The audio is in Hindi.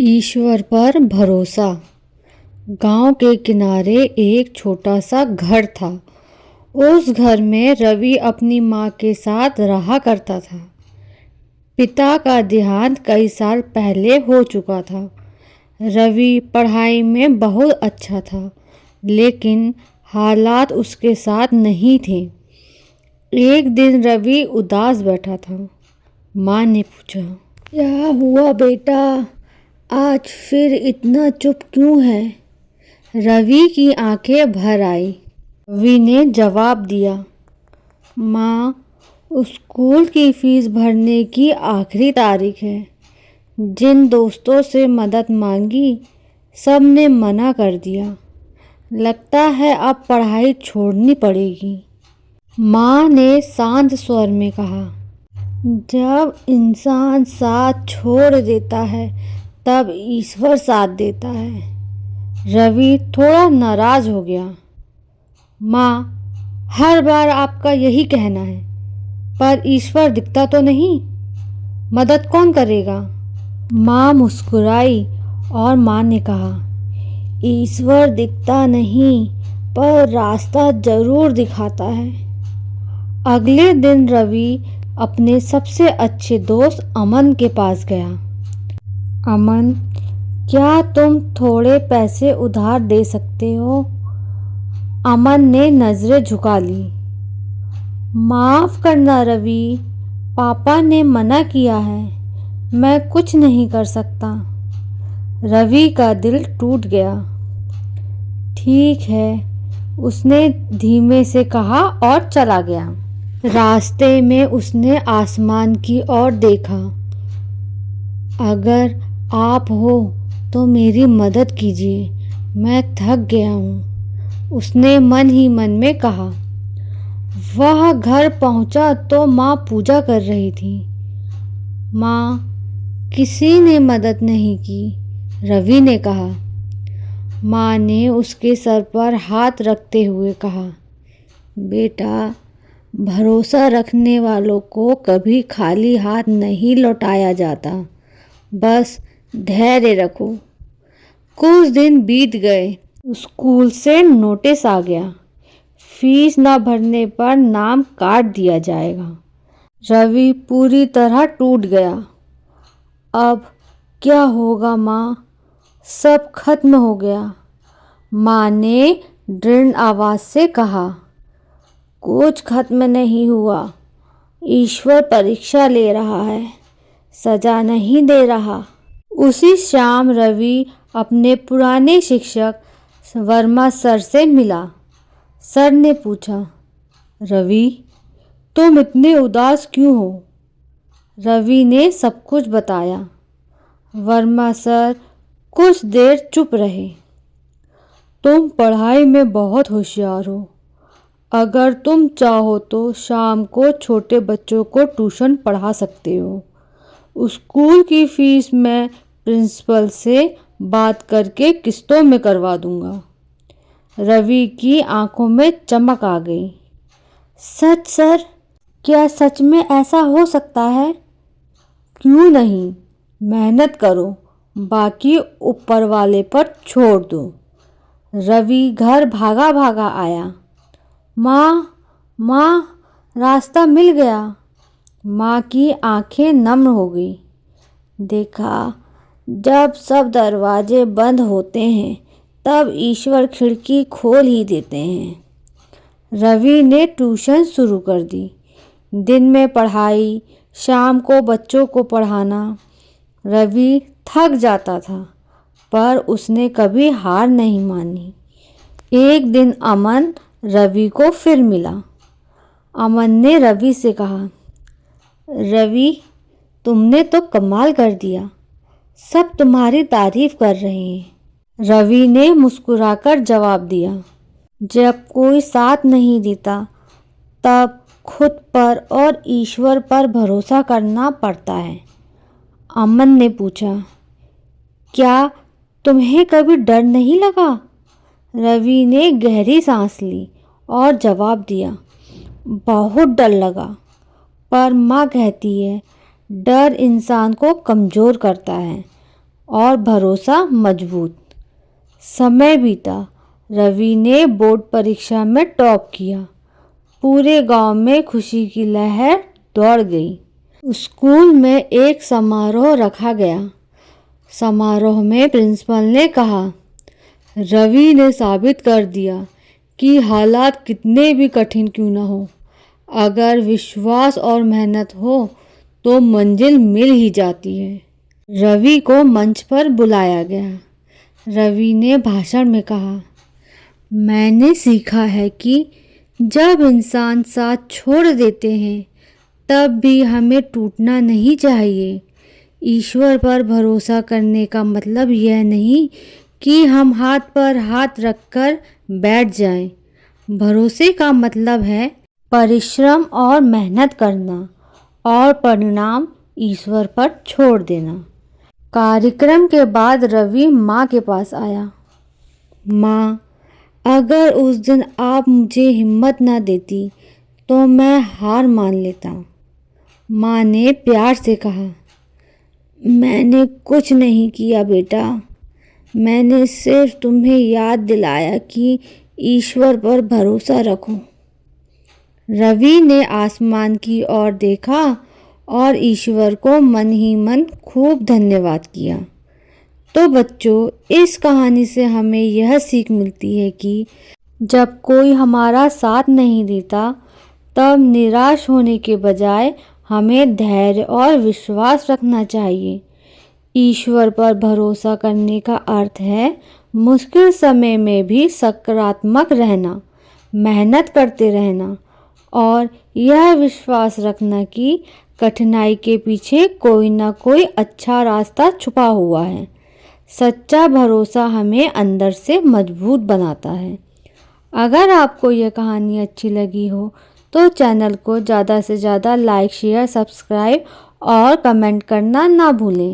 ईश्वर पर भरोसा। गांव के किनारे एक छोटा सा घर था। उस घर में रवि अपनी माँ के साथ रहा करता था। पिता का देहांत कई साल पहले हो चुका था। रवि पढ़ाई में बहुत अच्छा था, लेकिन हालात उसके साथ नहीं थे। एक दिन रवि उदास बैठा था। माँ ने पूछा, क्या हुआ बेटा, आज फिर इतना चुप क्यों है? रवि की आंखें भर आई। रवि ने जवाब दिया, माँ, स्कूल की फीस भरने की आखिरी तारीख है। जिन दोस्तों से मदद मांगी, सब ने मना कर दिया। लगता है अब पढ़ाई छोड़नी पड़ेगी। माँ ने शांत स्वर में कहा, जब इंसान साथ छोड़ देता है तब ईश्वर साथ देता है। रवि थोड़ा नाराज हो गया। माँ, हर बार आपका यही कहना है, पर ईश्वर दिखता तो नहीं, मदद कौन करेगा? माँ मुस्कुराई और माँ ने कहा, ईश्वर दिखता नहीं, पर रास्ता जरूर दिखाता है। अगले दिन रवि अपने सबसे अच्छे दोस्त अमन के पास गया। अमन, क्या तुम थोड़े पैसे उधार दे सकते हो? अमन ने नजरें झुका ली। माफ करना रवि, पापा ने मना किया है, मैं कुछ नहीं कर सकता। रवि का दिल टूट गया। ठीक है, उसने धीमे से कहा और चला गया। रास्ते में उसने आसमान की ओर देखा। अगर आप हो तो मेरी मदद कीजिए, मैं थक गया हूँ, उसने मन ही मन में कहा। वह घर पहुंचा तो माँ पूजा कर रही थी। माँ, किसी ने मदद नहीं की, रवि ने कहा। माँ ने उसके सर पर हाथ रखते हुए कहा, बेटा, भरोसा रखने वालों को कभी खाली हाथ नहीं लौटाया जाता, बस धैर्य रखो। कुछ दिन बीत गए। स्कूल से नोटिस आ गया, फीस न भरने पर नाम काट दिया जाएगा। रवि पूरी तरह टूट गया। अब क्या होगा माँ? सब खत्म हो गया। माँ ने दृढ़ आवाज से कहा, कुछ खत्म नहीं हुआ। ईश्वर परीक्षा ले रहा है, सजा नहीं दे रहा। उसी शाम रवि अपने पुराने शिक्षक वर्मा सर से मिला। सर ने पूछा, रवि, तुम इतने उदास क्यों हो? रवि ने सब कुछ बताया। वर्मा सर कुछ देर चुप रहे। तुम पढ़ाई में बहुत होशियार हो। अगर तुम चाहो तो शाम को छोटे बच्चों को ट्यूशन पढ़ा सकते हो। स्कूल की फीस मैं प्रिंसिपल से बात करके किस्तों में करवा दूंगा। रवि की आंखों में चमक आ गई। सच सर? क्या सच में ऐसा हो सकता है? क्यों नहीं, मेहनत करो, बाकी ऊपर वाले पर छोड़ दो। रवि घर भागा भागा आया। माँ, माँ, रास्ता मिल गया। माँ की आंखें नम हो गई। देखा, जब सब दरवाजे बंद होते हैं तब ईश्वर खिड़की खोल ही देते हैं। रवि ने ट्यूशन शुरू कर दी। दिन में पढ़ाई, शाम को बच्चों को पढ़ाना। रवि थक जाता था, पर उसने कभी हार नहीं मानी। एक दिन अमन रवि को फिर मिला। अमन ने रवि से कहा, रवि, तुमने तो कमाल कर दिया, सब तुम्हारी तारीफ कर रहे हैं। रवि ने मुस्कुराकर जवाब दिया, जब कोई साथ नहीं देता तब खुद पर और ईश्वर पर भरोसा करना पड़ता है। अमन ने पूछा, क्या तुम्हें कभी डर नहीं लगा? रवि ने गहरी सांस ली और जवाब दिया, बहुत डर लगा, पर माँ कहती है डर इंसान को कमज़ोर करता है, और भरोसा मजबूत। समय बीता। रवि ने बोर्ड परीक्षा में टॉप किया। पूरे गांव में खुशी की लहर दौड़ गई। स्कूल में एक समारोह रखा गया। समारोह में प्रिंसिपल ने कहा, रवि ने साबित कर दिया कि हालात कितने भी कठिन क्यों न हो, अगर विश्वास और मेहनत हो तो मंजिल मिल ही जाती है। रवि को मंच पर बुलाया गया। रवि ने भाषण में कहा, मैंने सीखा है कि जब इंसान साथ छोड़ देते हैं तब भी हमें टूटना नहीं चाहिए। ईश्वर पर भरोसा करने का मतलब यह नहीं कि हम हाथ पर हाथ रखकर बैठ जाएं। भरोसे का मतलब है परिश्रम और मेहनत करना और परिणाम ईश्वर पर छोड़ देना। कार्यक्रम के बाद रवि माँ के पास आया। माँ, अगर उस दिन आप मुझे हिम्मत ना देती तो मैं हार मान लेता। माँ ने प्यार से कहा, मैंने कुछ नहीं किया बेटा, मैंने सिर्फ तुम्हें याद दिलाया कि ईश्वर पर भरोसा रखो। रवि ने आसमान की ओर देखा और ईश्वर को मन ही मन खूब धन्यवाद किया। तो बच्चों, इस कहानी से हमें यह सीख मिलती है कि जब कोई हमारा साथ नहीं देता तब निराश होने के बजाय हमें धैर्य और विश्वास रखना चाहिए। ईश्वर पर भरोसा करने का अर्थ है मुश्किल समय में भी सकारात्मक रहना, मेहनत करते रहना और यह विश्वास रखना कि कठिनाई के पीछे कोई ना कोई अच्छा रास्ता छुपा हुआ है। सच्चा भरोसा हमें अंदर से मजबूत बनाता है। अगर आपको यह कहानी अच्छी लगी हो तो चैनल को ज़्यादा से ज़्यादा लाइक, शेयर, सब्सक्राइब और कमेंट करना ना भूलें।